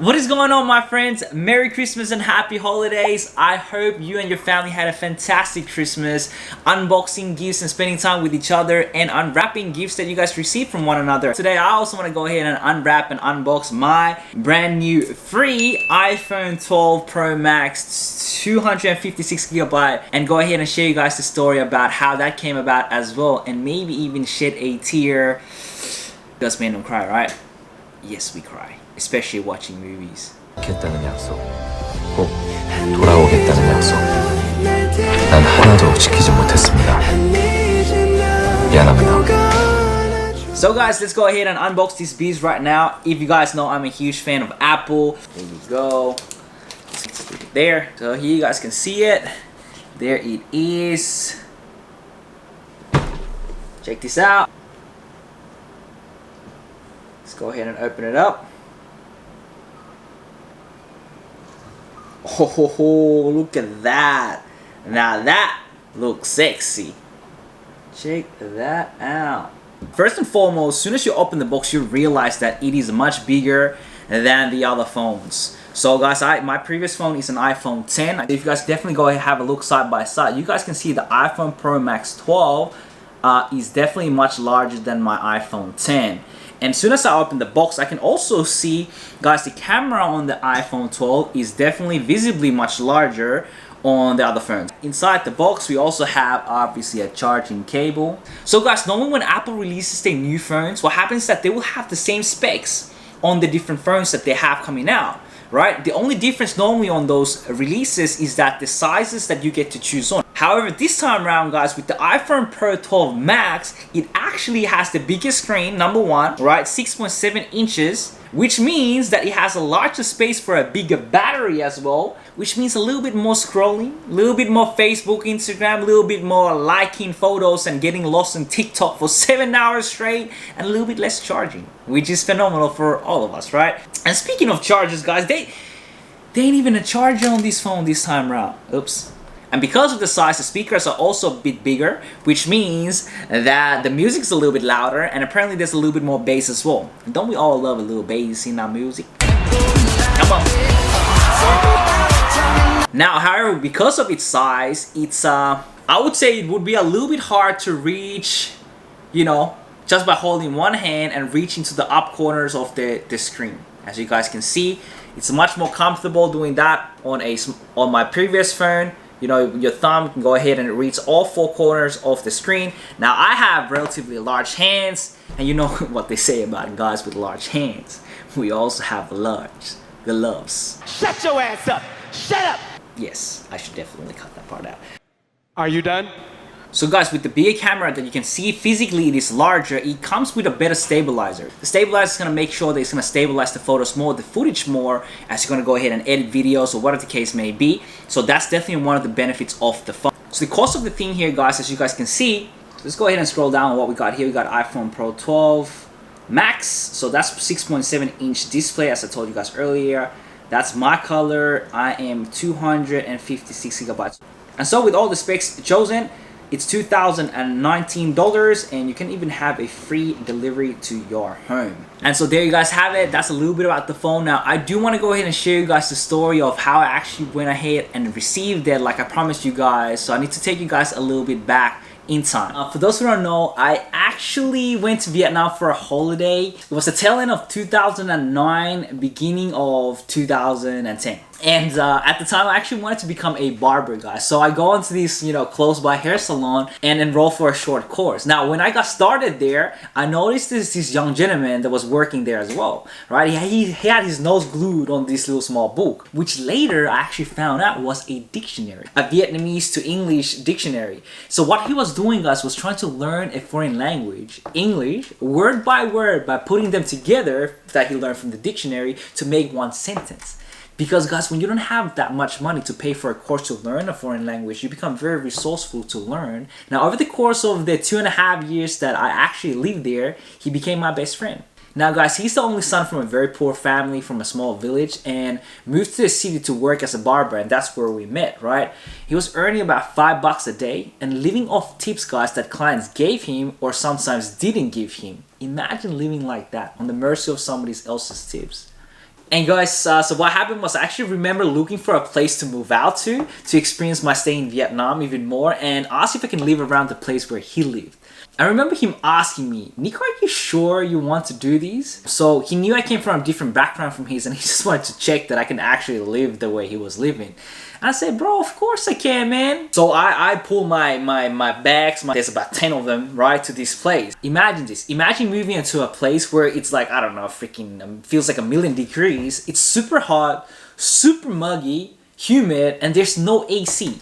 What is going on, my friends? Merry Christmas and happy holidays. I hope you and your family had a fantastic Christmas, unboxing gifts and spending time with each other and unwrapping gifts that you guys received from one another. Today I also want to go ahead and unwrap and unbox my brand new free iPhone 12 Pro Max 256GB and go ahead and share you guys the story about how that came about as well, and maybe even shed a tear. Does man don't cry, right? Yes, we cry. Especially watching movies. 겠다는 약속, 꼭 돌아오겠다는 약속. 난 하나도 지키지 못했습니다. 미안합니다. So guys, let's go ahead and unbox these bees right now. If you guys know, I'm a huge fan of Apple. There you go. Let's stick it there. So here you guys can see it. There it is. Check this out. Let's go ahead and open it up. Oh, look at that. Now that looks sexy. Check that out. First and foremost, as soon as you open the box, you realize that it is much bigger than the other phones. So guys, my previous phone is an iPhone 10. If you guys definitely go ahead and have a look side by side, you guys can see the iPhone Pro Max 12 is definitely much larger than my iPhone 10. And as soon as I open the box, I can also see, guys, the camera on the iPhone 12 is definitely visibly much larger on the other phones. Inside the box, we also have obviously a charging cable. So guys, normally when Apple releases their new phones, what happens is that they will have the same specs on the different phones that they have coming out, right? The only difference normally on those releases is that the sizes that you get to choose on. However, this time around, guys, with the iPhone Pro 12 Max, it actually has the biggest screen, number one, right? 6.7 inches, which means that it has a larger space for a bigger battery as well, which means a little bit more scrolling, a little bit more Facebook, Instagram, a little bit more liking photos and getting lost in TikTok for 7 hours straight, and a little bit less charging, which is phenomenal for all of us, right? And speaking of chargers, guys, they ain't even a charger on this phone this time around. Oops. And because of the size, the speakers are also a bit bigger, which means that the music's a little bit louder, and apparently there's a little bit more bass as well. And don't we all love a little bass in our music? Come on. Now, however, because of its size, it's I would say it would be a little bit hard to reach, you know, just by holding one hand and reaching to the up corners of the screen. As you guys can see, it's much more comfortable doing that on my previous phone. You know, your thumb can go ahead and reach all four corners of the screen. Now, I have relatively large hands, and you know what they say about guys with large hands. We also have large gloves. Shut your ass up! Shut up! Yes, I should definitely cut that part out. Are you done? So guys, with the bigger camera that you can see physically it is larger, it comes with a better stabilizer. The stabilizer is going to make sure that it's going to stabilize the photos more, the footage more, as you're going to go ahead and edit videos or whatever the case may be. So that's definitely one of the benefits of the phone. So the cost of the thing here, guys, as you guys can see, let's go ahead and scroll down on what we got here. We got iPhone Pro 12 Max. So that's 6.7 inch display, as I told you guys earlier. That's my color. I am 256GB. And so with all the specs chosen, it's $2,019, and you can even have a free delivery to your home. And so there you guys have it. That's a little bit about the phone. Now, I do want to go ahead and share you guys the story of how I actually went ahead and received it like I promised you guys. So I need to take you guys a little bit back in time. For those who don't know, I actually went to Vietnam for a holiday. It was the tail end of 2009, beginning of 2010. And at the time, I actually wanted to become a barber, guys. So I go into this, you know, close by hair salon and enroll for a short course. Now, when I got started there, I noticed this young gentleman that was working there as well, right? He had his nose glued on this little small book, which later I actually found out was a dictionary, a Vietnamese to English dictionary. So what he was doing, guys, was trying to learn a foreign language, English, word by word, by putting them together that he learned from the dictionary to make one sentence. Because guys, when you don't have that much money to pay for a course to learn a foreign language, you become very resourceful to learn. Now, over the course of the 2.5 years that I actually lived there, he became my best friend. Now guys, he's the only son from a very poor family from a small village and moved to the city to work as a barber, and that's where we met, right? He was earning about $5 a day and living off tips, guys, that clients gave him or sometimes didn't give him. Imagine living like that, on the mercy of somebody else's tips. And guys, so what happened was I actually remember looking for a place to move out to experience my stay in Vietnam even more and ask if I can live around the place where he lived. I remember him asking me, Nico, are you sure you want to do these? So he knew I came from a different background from his and he just wanted to check that I can actually live the way he was living. And I said, bro, of course I can, man. So I pull my bags, there's about 10 of them, right, to this place. Imagine this. Imagine moving into a place where it's like, I don't know, freaking feels like 1,000,000 degrees. It's super hot, super muggy, humid, and there's no AC.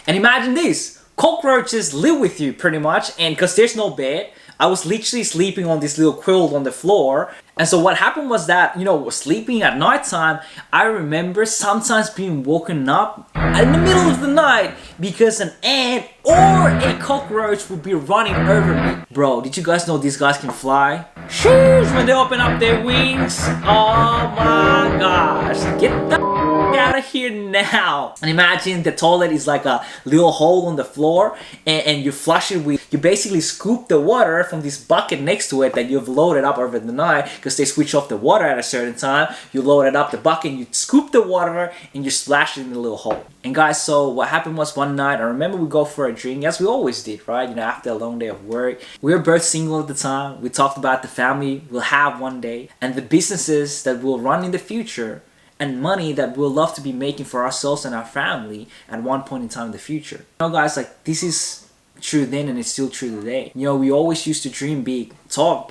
And imagine this. Cockroaches live with you pretty much, and because there's no bed, I was literally sleeping on this little quilt on the floor. And so what happened was that, you know, sleeping at nighttime, I remember sometimes being woken up in the middle of the night because an ant or a cockroach would be running over me. Bro, did you guys know these guys can fly? Sheesh, when they open up their wings. Oh my gosh, get the out of here now. And imagine the toilet is like a little hole on the floor and you flush it with, you basically scoop the water from this bucket next to it that you've loaded up over the night because they switch off the water at a certain time. You load it up the bucket, you scoop the water and you splash it in the little hole. And guys, so what happened was one night, I remember we go for a drink, as we always did, right? You know, after a long day of work. We were both single at the time. We talked about the family we'll have one day and the businesses that we'll run in the future and money that we'll love to be making for ourselves and our family at one point in time in the future. You know guys, like this is true then and it's still true today. You know, we always used to dream big, talk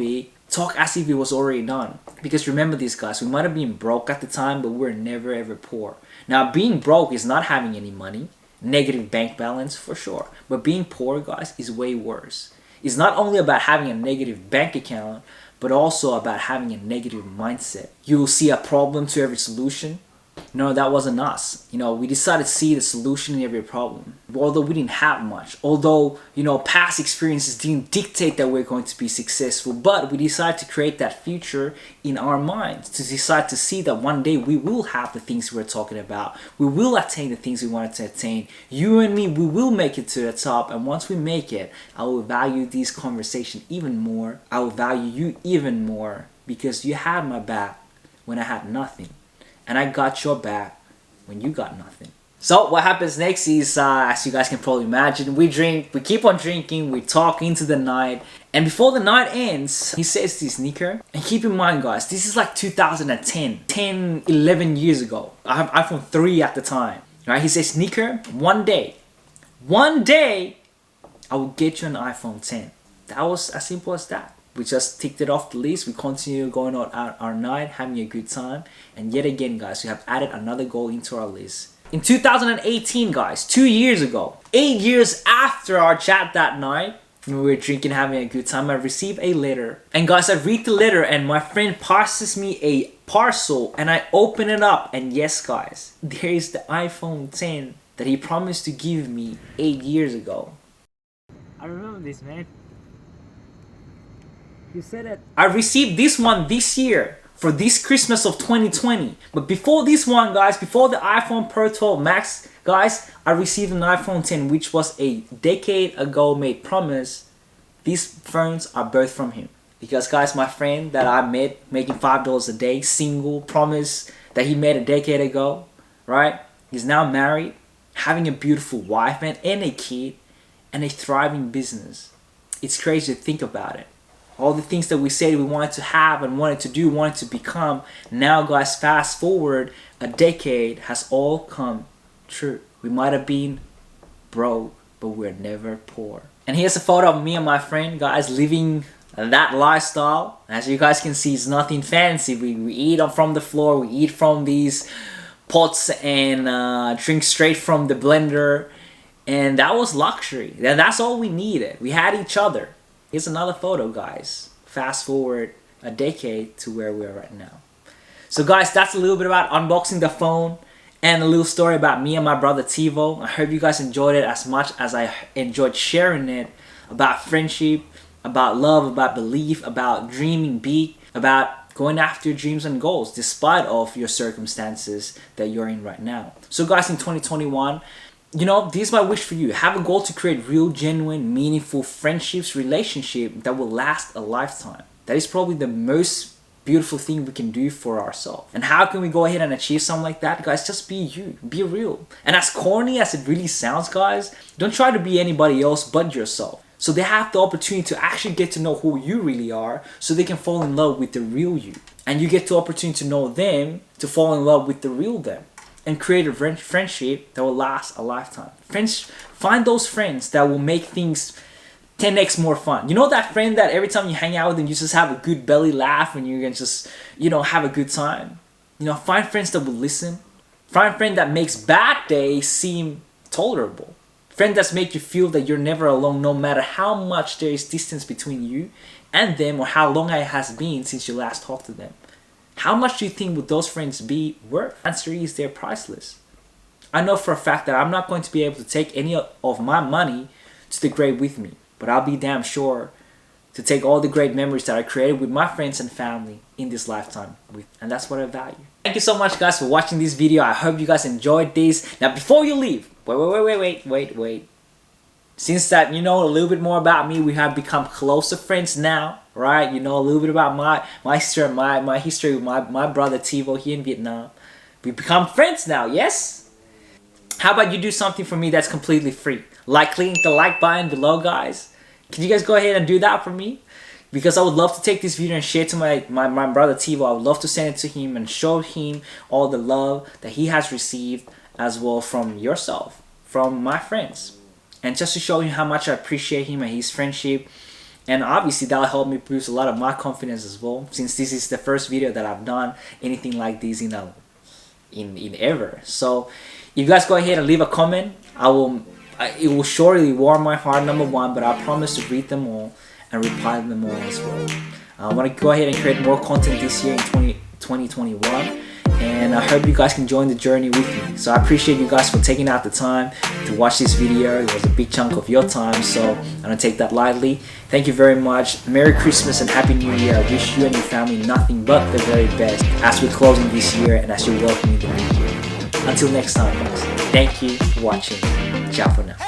as if it was already done. Because remember this guys, we might have been broke at the time, but we're never ever poor. Now being broke is not having any money, negative bank balance for sure. But being poor guys is way worse. It's not only about having a negative bank account, but also about having a negative mindset. You will see a problem to every solution. No, that wasn't us. You know, we decided to see the solution in every problem. Although we didn't have much. Although, you know, past experiences didn't dictate that we're going to be successful. But we decided to create that future in our minds. To decide to see that one day we will have the things we're talking about. We will attain the things we wanted to attain. You and me, we will make it to the top. And once we make it, I will value these conversations even more. I will value you even more. Because you had my back when I had nothing. And I got your back when you got nothing. So what happens next is, as you guys can probably imagine, we drink, we keep on drinking, we talk into the night. And before the night ends, he says this, Nico. And keep in mind guys, this is like 2010, 11 years ago. I have iPhone 3 at the time. Right? He says, Nico, one day, I will get you an iPhone 10. That was as simple as that. We just ticked it off the list. We continue going out our night, having a good time. And yet again, guys, we have added another goal into our list. In 2018, guys, 2 years ago, 8 years after our chat that night, when we were drinking, having a good time, I received a letter. And guys, I read the letter and my friend passes me a parcel and I open it up. And yes, guys, there is the iPhone 10 that he promised to give me 8 years ago. I remember this, man. You said it. I received this one this year for this Christmas of 2020. But before this one, guys, before the iPhone Pro 12 Max, guys, I received an iPhone 10, which was a decade ago made promise. These phones are both from him. Because, guys, my friend that I met making $5 a day, single, promise that he made a decade ago, right? He's now married, having a beautiful wife and a kid, and a thriving business. It's crazy to think about it. All the things that we said we wanted to have and wanted to do, wanted to become. Now, guys, fast forward a decade has all come true. We might have been broke, but we're never poor. And here's a photo of me and my friend, guys, living that lifestyle. As you guys can see, it's nothing fancy. We eat from the floor. We eat from these pots and drink straight from the blender. And that was luxury. And that's all we needed. We had each other. Here's another photo, guys. Fast forward a decade to where we are right now. So guys, that's a little bit about unboxing the phone and a little story about me and my brother Tivo. I hope you guys enjoyed it as much as I enjoyed sharing it, about friendship, about love, about belief, about dreaming big, about going after your dreams and goals despite of your circumstances that you're in right now. So guys, in 2021, you know, this is my wish for you. Have a goal to create real, genuine, meaningful friendships, relationship that will last a lifetime. That is probably the most beautiful thing we can do for ourselves. And how can we go ahead and achieve something like that? Guys, just be you. Be real. And as corny as it really sounds, guys, don't try to be anybody else but yourself. So they have the opportunity to actually get to know who you really are, so they can fall in love with the real you. And you get the opportunity to know them, to fall in love with the real them, and create a friendship that will last a lifetime. Friends, find those friends that will make things 10x more fun. You know that friend that every time you hang out with them, you just have a good belly laugh and you can just, have a good time. Find friends that will listen. Find friend that makes bad days seem tolerable. Friend that's make you feel that you're never alone, no matter how much there is distance between you and them, or how long it has been since you last talked to them. How much do you think would those friends be worth? The answer is they're priceless. I know for a fact that I'm not going to be able to take any of my money to the grave with me, but I'll be damn sure to take all the great memories that I created with my friends and family in this lifetime with, and that's what I value. Thank you so much, guys, for watching this video. I hope you guys enjoyed this. Now, before you leave, wait. Since that you know a little bit more about me, we have become closer friends now, right? You know a little bit about my history, my history with my brother Tivo here in Vietnam. We become friends now, yes? How about you do something for me that's completely free? Like clicking the like button below, guys. Can you guys go ahead and do that for me? Because I would love to take this video and share it to my brother Tivo. I would love to send it to him and show him all the love that he has received as well from yourself, from my friends. And just to show him how much I appreciate him and his friendship. And obviously that'll help me boost a lot of my confidence as well, since this is the first video that I've done anything like this in ever. So if you guys go ahead and leave a comment, it will surely warm my heart, number one, but I promise to read them all and reply to them all as well. I want to go ahead and create more content this year in 2021, and I hope you guys can join the journey with me. So I appreciate you guys for taking out the time to watch this video. It was a big chunk of your time, so I don't take that lightly. Thank you very much. Merry Christmas and Happy New Year. I wish you and your family nothing but the very best as we're closing this year and as you're welcoming the new year. Until next time, guys. Thank you for watching. Ciao for now.